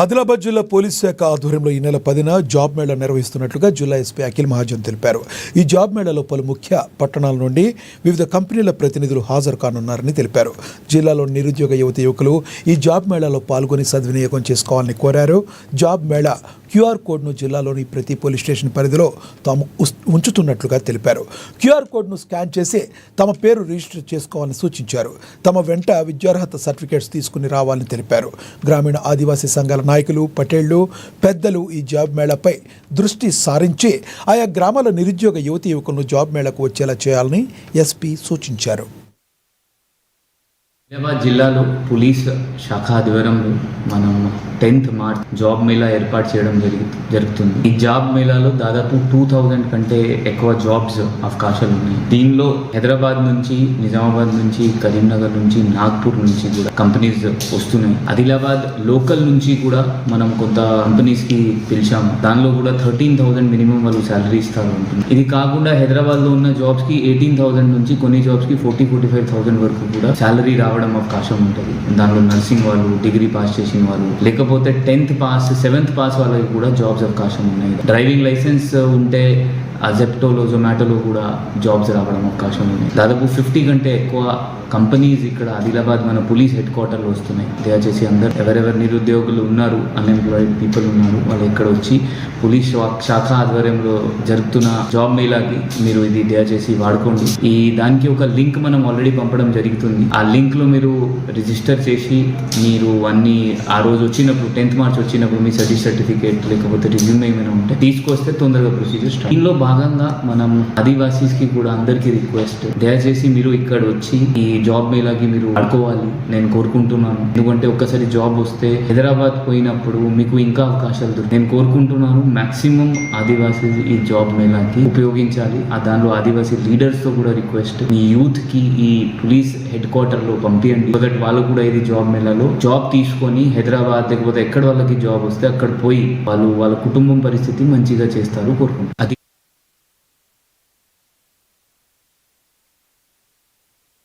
ఆదిలాబాద్ జిల్లా పోలీస్ శాఖ ఆధ్వర్యంలో ఈ నెల 10న జాబ్ మేళా నిర్వహిస్తున్నట్లుగా జిల్లా ఎస్పీ అఖిల్ మహాజన్ తెలిపారు. ఈ జాబ్ మేళాలో పలు ముఖ్య పట్టణాల నుండి వివిధ కంపెనీల ప్రతినిధులు హాజరు కానున్నారని తెలిపారు. జిల్లాలో నిరుద్యోగ యువకులు ఈ జాబ్ మేళాలో పాల్గొని సద్వినియోగం చేసుకోవాలని కోరారు. జాబ్ మేళా క్యూఆర్ కోడ్ను జిల్లాలోని ప్రతి పోలీస్ స్టేషన్ పరిధిలో తాము ఉంచుతున్నట్లుగా తెలిపారు. క్యూఆర్ కోడ్ను స్కాన్ చేసి తమ పేరు రిజిస్టర్ చేసుకోవాలని సూచించారు. తమ వెంట విద్యార్హత సర్టిఫికేట్స్ తీసుకుని రావాలని తెలిపారు. గ్రామీణ ఆదివాసీ సంఘాల నాయకులు, పటేళ్లు, పెద్దలు ఈ జాబ్ మేళాపై దృష్టి సారించి ఆయా గ్రామాల నిరుద్యోగ యువకులను జాబ్ మేళాకు వచ్చేలా చేయాలని ఎస్పీ సూచించారు. ఆదిలాబాద్ జిల్లాలో పోలీస్ శాఖ ఆధ్వర్యంలో మనం 10th మార్చ్ జాబ్ మేళా ఏర్పాటు చేయడం జరుగుతుంది. ఈ జాబ్ మేళాలో దాదాపు 2000 కంటే ఎక్కువ జాబ్స్ అవకాశాలు ఉన్నాయి. దీనిలో హైదరాబాద్ నుంచి, నిజామాబాద్ నుంచి, కరీంనగర్ నుంచి, నాగ్పూర్ నుంచి కూడా కంపెనీస్ వస్తున్నాయి. ఆదిలాబాద్ లోకల్ నుంచి కూడా మనం కొంత కంపెనీస్కి పిలిచాము. దానిలో కూడా 13,000 మినిమం వాళ్ళు శాలరీ ఇస్తారు ఉంటుంది. ఇది కాకుండా హైదరాబాద్లో ఉన్న జాబ్స్కి 18,000 నుంచి కొన్ని జాబ్స్కి 40-45,000 వరకు కూడా శాలరీ రావడం అవకాశం ఉంటుంది. దానిలో నర్సింగ్ వాళ్ళు, డిగ్రీ పాస్ చేసిన వాళ్ళు, లేకపోతే 10th పాస్, 7th పాస్ వాళ్ళకి కూడా జాబ్స్ అవకాశం ఉన్నాయి. డ్రైవింగ్ లైసెన్స్ ఉంటే జెప్టోలో, జొమాటోలో కూడా జాబ్స్ రావడం అవకాశం ఉంది. దాదాపు 50 కంటే ఎక్కువ కంపెనీస్ ఇక్కడ ఆదిలాబాద్ మన పోలీస్ హెడ్ క్వార్టర్లో వస్తున్నాయి. దయచేసి అందరు ఎవరెవరు నిరుద్యోగులు ఉన్నారు, అన్ఎంప్లాయిడ్ పీపుల్ ఉన్నారు, వాళ్ళు ఇక్కడ వచ్చి పోలీస్ శాఖ ఆధ్వర్యంలో జరుగుతున్న జాబ్ మేళాకి మీరు ఇది దయచేసి వాడుకోండి. ఈ దానికి ఒక లింక్ మనం ఆల్రెడీ పంపడం జరుగుతుంది. ఆ లింక్లో మీరు రిజిస్టర్ చేసి మీరు అన్ని ఆ రోజు వచ్చినప్పుడు 10th మార్చ్ వచ్చినప్పుడు మీ సర్టిఫికేట్ లేకపోతే రిజ్యూమ్ ఏమైనా ఉంటే తీసుకొస్తే తొందరగా ప్రొసీజర్ స్టార్ట్. దీనిలో భాగంగా మనం ఆదివాసీస్కి కూడా అందరికీ రిక్వెస్ట్, దయచేసి మీరు ఇక్కడ వచ్చి ఈ జాబ్ మేళాకి మీరు ఆడుకోవాలి నేను కోరుకుంటున్నాను. ఎందుకంటే ఒక్కసారి జాబ్ వస్తే హైదరాబాద్ పోయినప్పుడు మీకు ఇంకా అవకాశాలు దొరుకుతాయి. నేను కోరుకుంటున్నాను మాక్సిమం ఆదివాసీ ఈ జాబ్ మేళాకి ఉపయోగించాలి. దానిలో ఆదివాసీ లీడర్స్తో కూడా రిక్వెస్ట్, ఈ యూత్కి ఈ పోలీస్ హెడ్ క్వార్టర్లో పంపించండి. సో దట్ వాళ్ళు కూడా ఇది జాబ్ మేళాలో జాబ్ తీసుకొని హైదరాబాద్ లేకపోతే ఎక్కడ వాళ్ళకి జాబ్ వస్తే అక్కడ పోయి వాళ్ళ కుటుంబం పరిస్థితి మంచిగా చేస్తారు కోరుకుంటారు.